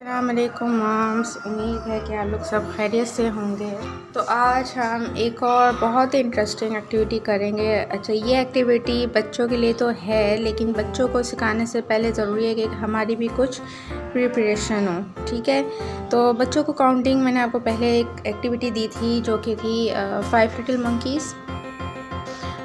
अस्सलामुअलैकुम मॉम्स, उम्मीद है कि आप लोग सब खैरियत से होंगे। तो आज हम एक और बहुत इंटरेस्टिंग एक्टिविटी करेंगे। अच्छा, ये एक्टिविटी बच्चों के लिए तो है, लेकिन बच्चों को सिखाने से पहले ज़रूरी है कि हमारी भी कुछ प्रिपरेशन हो। ठीक है, तो बच्चों को काउंटिंग मैंने आपको पहले एक एक्टिविटी दी थी जो कि थी 5 लिटिल मंकीज़।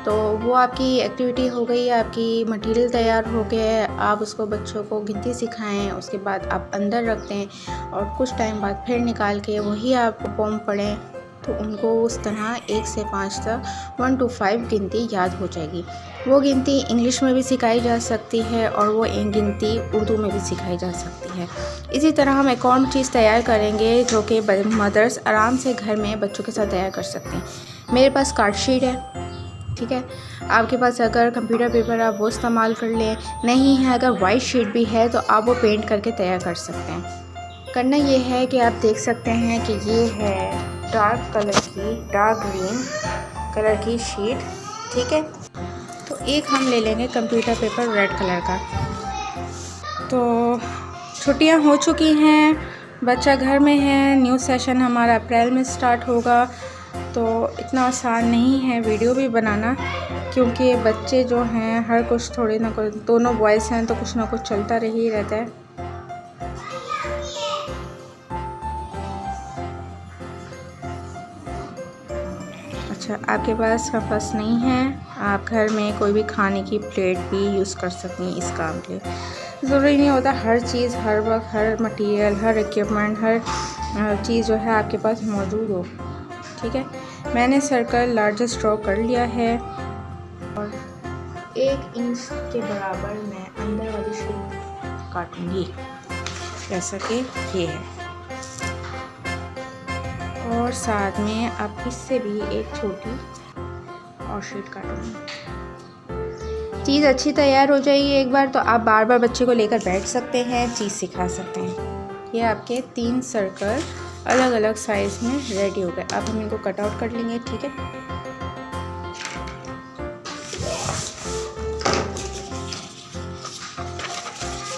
तो वो आपकी एक्टिविटी हो गई, आपकी मटेरियल तैयार हो गया है। आप उसको बच्चों को गिनती सिखाएं, उसके बाद आप अंदर रख दें और कुछ टाइम बाद फिर निकाल के वही आप पोम पढ़ें, तो उनको उस तरह 1 से 5 तक 1 to 5 गिनती याद हो जाएगी। वो गिनती इंग्लिश में भी सिखाई जा सकती है और वो एक गिनती उर्दू में भी सिखाई जा सकती है। इसी तरह हम एक और चीज़ तैयार करेंगे जो कि मदर्स आराम से घर में बच्चों के साथ तैयार कर सकते हैं। मेरे पास कार्ड शीट है, ठीक है। आपके पास अगर कंप्यूटर पेपर आप वो इस्तेमाल कर लें, नहीं है अगर वाइट शीट भी है तो आप वो पेंट करके तैयार कर सकते हैं। करना ये है कि आप देख सकते हैं कि ये है डार्क ग्रीन कलर की शीट, ठीक है। तो एक हम ले लेंगे कंप्यूटर पेपर रेड कलर का। तो छुट्टियां हो चुकी हैं, बच्चा घर में है, न्यू सेशन हमारा अप्रैल में स्टार्ट होगा। तो इतना आसान नहीं है वीडियो भी बनाना, क्योंकि बच्चे जो हैं हर कुछ थोड़े ना कुछ, दोनों बॉयज़ हैं तो कुछ ना कुछ चलता ही रहता है। अच्छा, आपके पास कंपास नहीं है, आप घर में कोई भी खाने की प्लेट भी यूज़ कर सकती हैं इस काम के लिए। ज़रूरी नहीं होता हर चीज़ हर वक्त, हर मटेरियल, हर इक्विपमेंट, हर चीज़ जो है आपके पास मौजूद हो, ठीक है। मैंने सर्कल लार्जेस्ट ड्रॉ कर लिया है और 1 इंच के बराबर मैं अंदर वाली शीट काटूंगी, जैसा कि ये है। और साथ में अब इससे भी एक छोटी और शीट काटूंगी। चीज़ अच्छी तैयार हो जाएगी एक बार तो आप बार बार बच्चे को लेकर बैठ सकते हैं, चीज़ सिखा सकते हैं। ये आपके 3 सर्कल अलग अलग साइज़ में रेडी हो गए। अब हम इनको कट आउट कर लेंगे, ठीक है।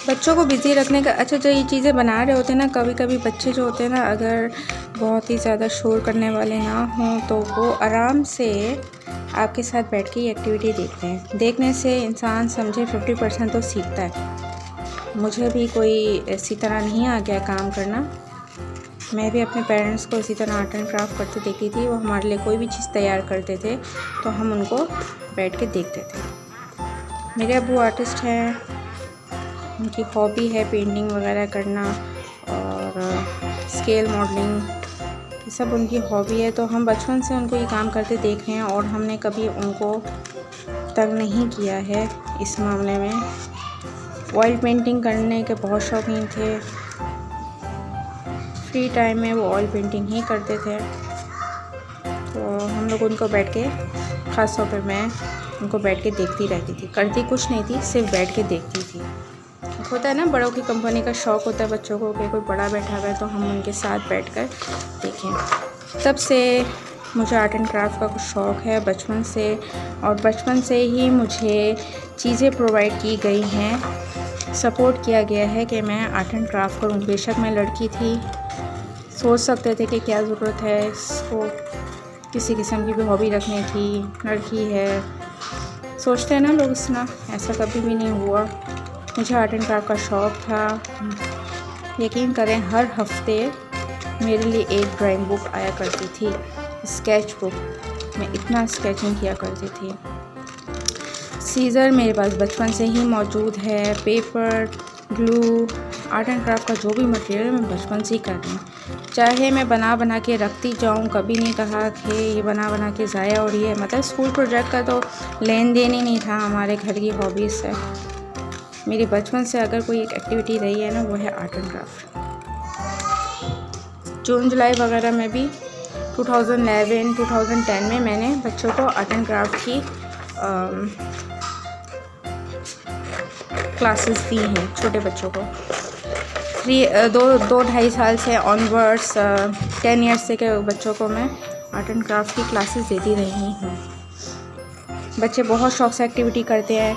बच्चों को बिज़ी रखने का, अच्छा जो ये चीज़ें बना रहे होते हैं ना, कभी कभी बच्चे जो होते हैं ना, अगर बहुत ही ज़्यादा शोर करने वाले ना हों तो वो आराम से आपके साथ बैठ के ये एक्टिविटी देखते हैं। देखने से इंसान समझे 50% तो सीखता है। मुझे भी कोई इसी तरह नहीं आ गया काम करना, मैं भी अपने पेरेंट्स को इसी तरह आर्ट एंड क्राफ्ट करते देखती थी। वो हमारे लिए कोई भी चीज़ तैयार करते थे तो हम उनको बैठ के देखते थे। मेरे अब्बू आर्टिस्ट हैं, उनकी हॉबी है पेंटिंग वगैरह करना और स्केल मॉडलिंग, ये सब उनकी हॉबी है। तो हम बचपन से उनको ये काम करते देख रहे हैं और हमने कभी उनको तंग नहीं किया है इस मामले में। ऑयल पेंटिंग करने के बहुत शौकीन थे, फ्री टाइम में वो ऑयल पेंटिंग ही करते थे। तो हम लोग उनको बैठ के, ख़ास तौर पर मैं उनको बैठ के देखती रहती थी। करती कुछ नहीं थी, सिर्फ बैठ के देखती थी। होता है ना, बड़ों की कंपनी का शौक़ होता है बच्चों को कि कोई बड़ा बैठा हुआ है तो हम उनके साथ बैठकर देखें। तब से मुझे आर्ट एंड क्राफ्ट का कुछ शौक़ है बचपन से, और बचपन से ही मुझे चीज़ें प्रोवाइड की गई हैं, सपोर्ट किया गया है कि मैं आर्ट एंड क्राफ्ट करूँ। बेशक मैं लड़की थी, सोच सकते थे कि क्या ज़रूरत है इसको किसी किस्म की भी हॉबी रखने की, लड़की है, सोचते हैं ना लोग इतना। ऐसा कभी भी नहीं हुआ। मुझे आर्ट एंड क्राफ्ट का शौक़ था। यकीन करें, हर हफ्ते मेरे लिए एक ड्राइंग बुक आया करती थी, स्केच बुक। मैं इतना स्केचिंग किया करती थी। सीज़र मेरे पास बचपन से ही मौजूद है, paper, glue, art and craft का जो भी मटेरियल मैं बचपन से ही कर रही हूँ। चाहे मैं बना के रखती जाऊँ, कभी नहीं कहा कि ये बना के ज़ाया हो रही है। मतलब स्कूल प्रोजेक्ट का तो लेन देन ही नहीं था हमारे घर की हॉबीज़ से। मेरी बचपन से अगर कोई एक एक्टिविटी रही है ना, वो है आर्ट एंड क्राफ्ट। जून जुलाई वगैरह में भी 2011-2010 में मैंने बच्चों को आर्ट एंड क्राफ्ट की क्लासेस दी हैं, छोटे बच्चों को। 2-2.5 साल से ऑनवर्ड्स 10 ईयर्स से के बच्चों को मैं आर्ट एंड क्राफ्ट की क्लासेस देती रही हूँ। बच्चे बहुत शौक से एक्टिविटी करते हैं।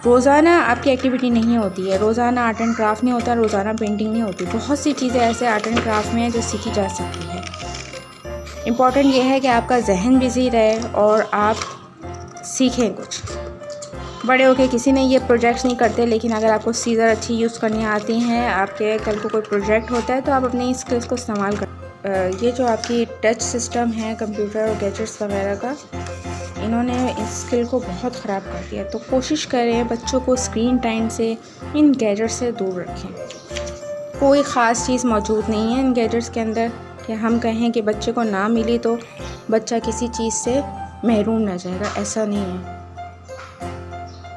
रोज़ाना आपकी एक्टिविटी नहीं होती है, रोज़ाना आर्ट एंड क्राफ्ट नहीं होता, रोज़ाना पेंटिंग नहीं होती। बहुत सी चीज़ें ऐसे आर्ट एंड क्राफ्ट में हैं जो सीखी जा सकती है। इम्पॉर्टेंट ये है कि आपका जहन बिज़ी रहे और आप सीखें कुछ। बड़े होके किसी ने ये प्रोजेक्ट्स नहीं करते, लेकिन अगर आपको सीज़र अच्छी यूज़ करनी आती हैं, आपके कल को कोई प्रोजेक्ट होता है तो आप अपनी स्किल्स को इस्तेमाल कर। ये जो आपकी टच सिस्टम है कंप्यूटर और गैजेट्स वगैरह का, इन्होंने इस स्किल को बहुत ख़राब कर दिया। तो कोशिश करें बच्चों को स्क्रीन टाइम से इन गैजेट्स से दूर रखें। कोई ख़ास चीज़ मौजूद नहीं है इन गैजेट्स के अंदर कि हम कहें कि बच्चे को ना मिली तो बच्चा किसी चीज़ से महरूम रह जाएगा, ऐसा नहीं है।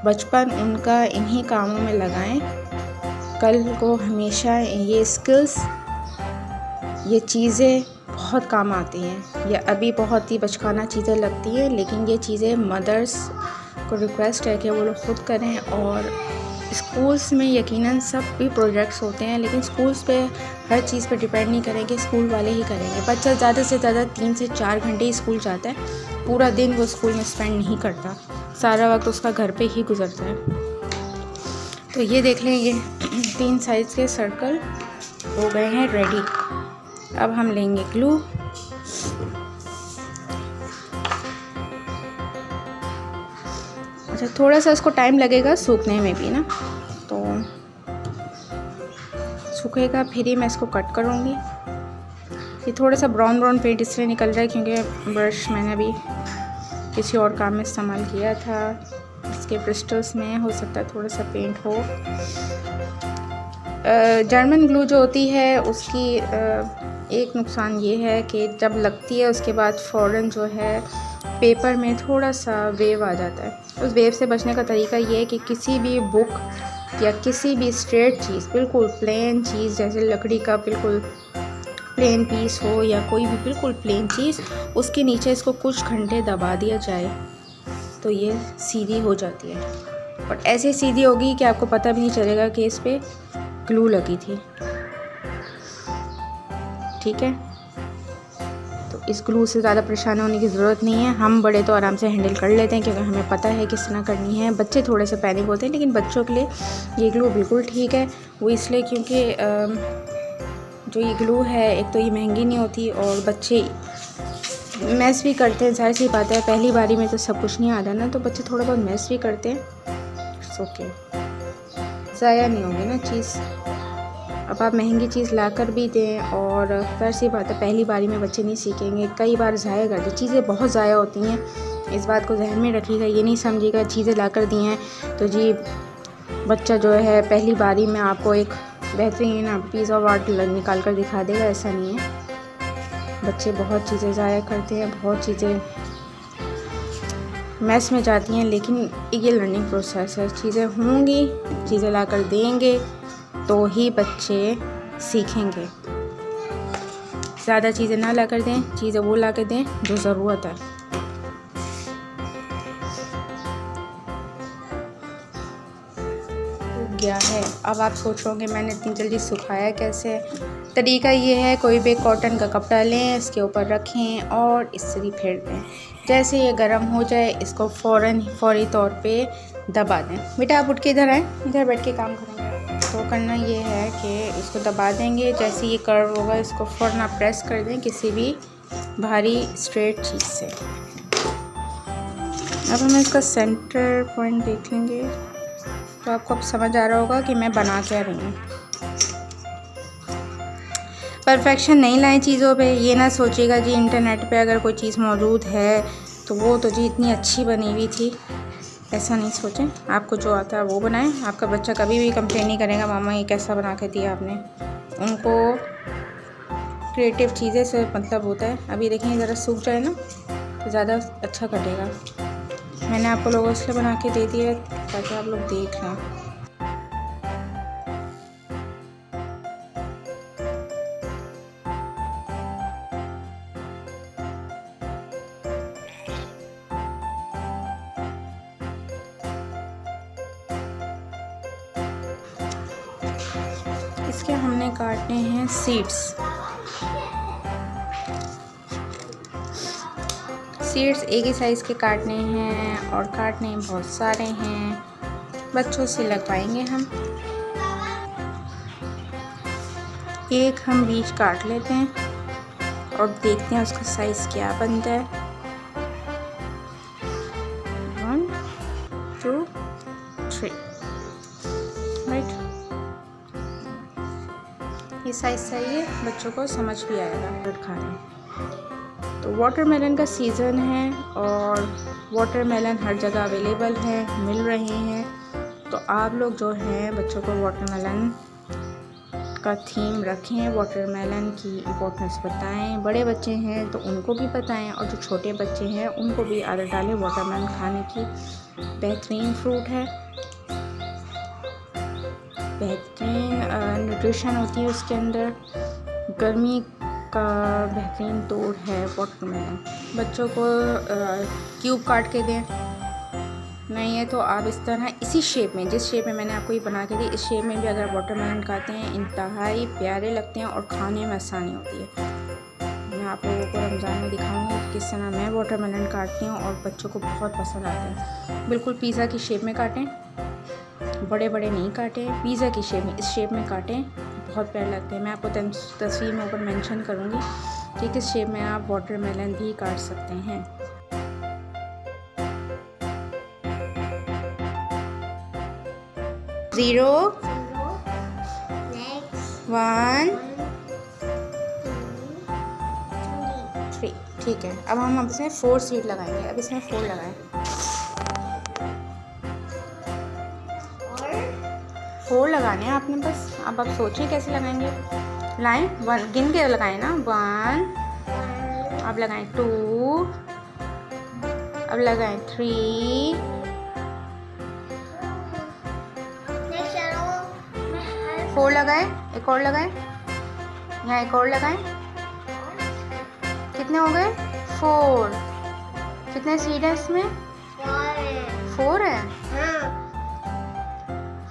बचपन उनका इन्हीं कामों में लगाएं, कल को हमेशा ये स्किल्स, ये चीज़ें बहुत काम आती हैं। ये अभी बहुत ही बचकाना चीज़ें लगती हैं, लेकिन ये चीज़ें मदर्स को रिक्वेस्ट है कि वो लोग खुद करें। और स्कूल्स में यकीनन सब भी प्रोजेक्ट्स होते हैं, लेकिन स्कूल्स पे हर चीज़ पे डिपेंड नहीं करेंगे, स्कूल वाले ही करेंगे। बच्चा ज़्यादा से ज़्यादा 3 से 4 घंटे ही स्कूल जाता है, पूरा दिन वो स्कूल में स्पेंड नहीं करता, सारा वक्त उसका घर पे ही गुजरता है। तो ये देख लें, ये 3 साइज़ के सर्कल हो गए हैं रेडी। अब हम लेंगे ग्लू। अच्छा, थोड़ा सा इसको टाइम लगेगा सूखने में भी ना, तो सूखेगा फिर ही मैं इसको कट करूँगी। ये थोड़ा सा ब्राउन ब्राउन पेंट इसलिए निकल रहा है क्योंकि ब्रश मैंने अभी किसी और काम में इस्तेमाल किया था, इसके ब्रिस्टल्स में हो सकता है थोड़ा सा पेंट हो। जर्मन ग्लू जो होती है उसकी एक नुकसान ये है कि जब लगती है उसके बाद फ़ौरन जो है पेपर में थोड़ा सा वेव आ जाता है। उस वेव से बचने का तरीका ये है कि किसी भी बुक या किसी भी स्ट्रेट चीज़, बिल्कुल प्लेन चीज़, जैसे लकड़ी का बिल्कुल प्लेन पीस हो या कोई भी बिल्कुल प्लेन चीज़, उसके नीचे इसको कुछ घंटे दबा दिया जाए तो ये सीधी हो जाती है। और ऐसे सीधी होगी कि आपको पता भी नहीं चलेगा कि इस पर ग्लू लगी थी। ठीक है, तो इस ग्लू से ज़्यादा परेशान होने की ज़रूरत नहीं है। हम बड़े तो आराम से हैंडल कर लेते हैं क्योंकि हमें पता है किस तरह करनी है। बच्चे थोड़े से पैनिक होते हैं, लेकिन बच्चों के लिए ये ग्लू बिल्कुल ठीक है। वो इसलिए क्योंकि जो ये ग्लू है, एक तो ये महंगी नहीं होती और बच्चे मैस भी करते हैं, जाहिर सी बात है, पहली बारी में तो सब कुछ नहीं आता ना, तो बच्चे थोड़ा बहुत मैस भी करते हैं। इट्स ओके, ज़ाया नहीं होगी ना चीज़। अब आप महंगी चीज़ लाकर भी दें और जाहिर सी बात है पहली बारी में बच्चे नहीं सीखेंगे, कई बार ज़ाया कर दें। चीज़ें बहुत ज़ाया होती हैं, इस बात को जहन में रखिएगा। ये नहीं समझिएगा चीज़ें लाकर दी हैं तो जी बच्चा जो है पहली बारी में आपको एक बेहतरीन पीस ऑफ आर्ट निकाल कर दिखा देगा, ऐसा नहीं है। बच्चे बहुत चीज़ें ज़ाया करते हैं, बहुत चीज़ें मैस में जाती हैं, लेकिन ये लर्निंग प्रोसेस है। चीज़ें होंगी, चीज़ें लाकर देंगे तो ही बच्चे सीखेंगे। ज़्यादा चीज़ें ना लाकर दें, चीज़ें वो लाकर दें जो ज़रूरत है। हो गया है। अब आप सोच रहे होंगे मैंने इतनी जल्दी सुखाया कैसे। तरीका ये है, कोई भी कॉटन का कपड़ा लें, इसके ऊपर रखें और इस्त्री फेर दें। जैसे ये गर्म हो जाए इसको फौरी तौर पे दबा दें। बेटा आप उठ के इधर आएँ, इधर बैठ के काम करेंगे। तो करना ये है कि इसको दबा देंगे, जैसे ये कर्व होगा इसको फ़ौरन आप प्रेस कर दें किसी भी भारी स्ट्रेट चीज़ से। अब हम इसका सेंटर पॉइंट देख लेंगे तो आपको अब समझ आ रहा होगा कि मैं बना क्या रही हूँ। परफेक्शन नहीं लाएं चीज़ों पे। ये ना सोचिएगा जी इंटरनेट पे अगर कोई चीज़ मौजूद है तो वो तो जी इतनी अच्छी बनी हुई थी, ऐसा नहीं सोचें। आपको जो आता है वो बनाएं। आपका बच्चा कभी भी कंप्लेन नहीं करेगा मामा ये कैसा बना के दिया आपने। उनको क्रिएटिव चीज़ें से मतलब होता है। अभी देखें ज़रा सूख जाए ना तो ज़्यादा अच्छा कटेगा। मैंने आपको लोगों इसलिए बना के दे दिया ताकि आप लोग देख लें। इसके हमने काटने हैं सीड्स। सीड्स एक ही साइज़ के काटने हैं और काटने बहुत सारे हैं। बच्चों से लगवाएंगे हम। एक हम बीज काट लेते हैं और देखते हैं उसका साइज़ क्या बनता है। 1 2 3 राइट। ये साइज़ सही है, बच्चों को समझ भी आएगा फ्रूट खाने। तो वाटरमेलन का सीज़न है और वाटरमेलन हर जगह अवेलेबल है, मिल रहे हैं। तो आप लोग जो हैं बच्चों को वाटरमेलन का थीम रखें, वाटरमेलन की इम्पोर्टेंस बताएं। बड़े बच्चे हैं तो उनको भी बताएं और जो छोटे बच्चे हैं उनको भी आदत डालें वाटरमेलन खाने की। बेहतरीन फ्रूट है, बेहतरीन न्यूट्रिशन होती है उसके अंदर, गर्मी का बेहतरीन तोड़ है वाटरमेलन। बच्चों को क्यूब काट के दें, नहीं है तो आप इस तरह इसी शेप में, जिस शेप में मैंने आपको ये बना के दी, इस शेप में भी अगर वाटरमेलन खाते हैं इंतहाई प्यारे लगते हैं और खाने में आसानी होती है। मैं आप लोगों को रमज़ान में दिखाऊंगी कि किस तरह मैं वाटरमेलन काटती हूँ और बच्चों को बहुत पसंद आते हैं। बिल्कुल पिज़्ज़ा की शेप में काटें, बड़े बड़े नहीं काटें, पिज़्ज़ा की शेप में, इस शेप में काटें, बहुत प्यारे लगते हैं। मैं आपको तस्वीर में ऊपर मेंशन करूँगी कि किस शेप में आप वाटरमेलन भी काट सकते हैं। ज़ीरो 1 3 ठीक है। अब हम इसमें 4 सीड लगाएंगे। अब इसमें 4 लगाएं, 4 लगाने हैं आपने बस। अब आप सोचिए कैसे लगाएंगे। लाइन 1 गिन के लगाएं ना, 1, अब लगाएं 2, अब लगाएं 3, 4 लगाएं, एक और लगाएं, यहाँ एक और लगाएं। कितने हो गए? 4। कितने सीड है इसमें? 4 है।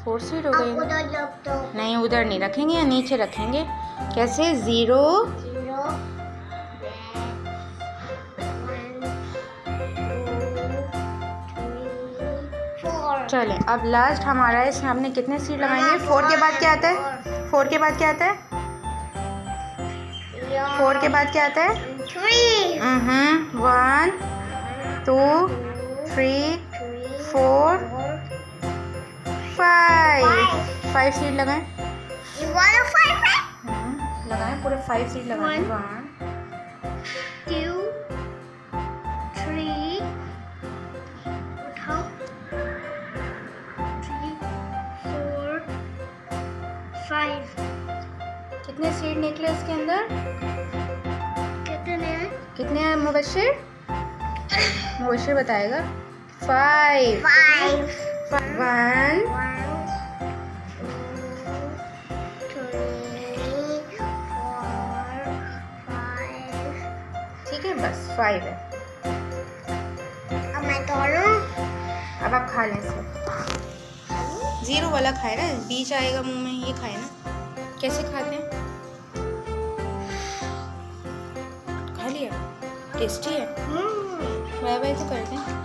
4 सीड हो गए। नहीं, उधर नहीं रखेंगे, नीचे रखेंगे। कैसे? 0 चलें। अब लास्ट हमारा है, इसमें हमने कितने सीड लगाएंगे? 4 के बाद क्या आता है? 4 के बाद क्या आता है? 4 के बाद क्या आता है? 1 2 3 4 5 सीड लगाएं। लगाएं, पूरे 5 सीड लगाएं। 1 2 3 उठाओ 3 4 5। कितने सीड निकले इसके अंदर? कितने हैं मुबशिर? मुबशिर बताएगा। 5 1 ठीक है, बस 5 है। अब मैं तोड़ूं। अब आप खा लें इसे। 0 वाला खाए ना, बीज आएगा मुंह में, ये खाए ना। कैसे खाते हैं? खा लिया? टेस्टी है। बाय बाय तो करते हैं।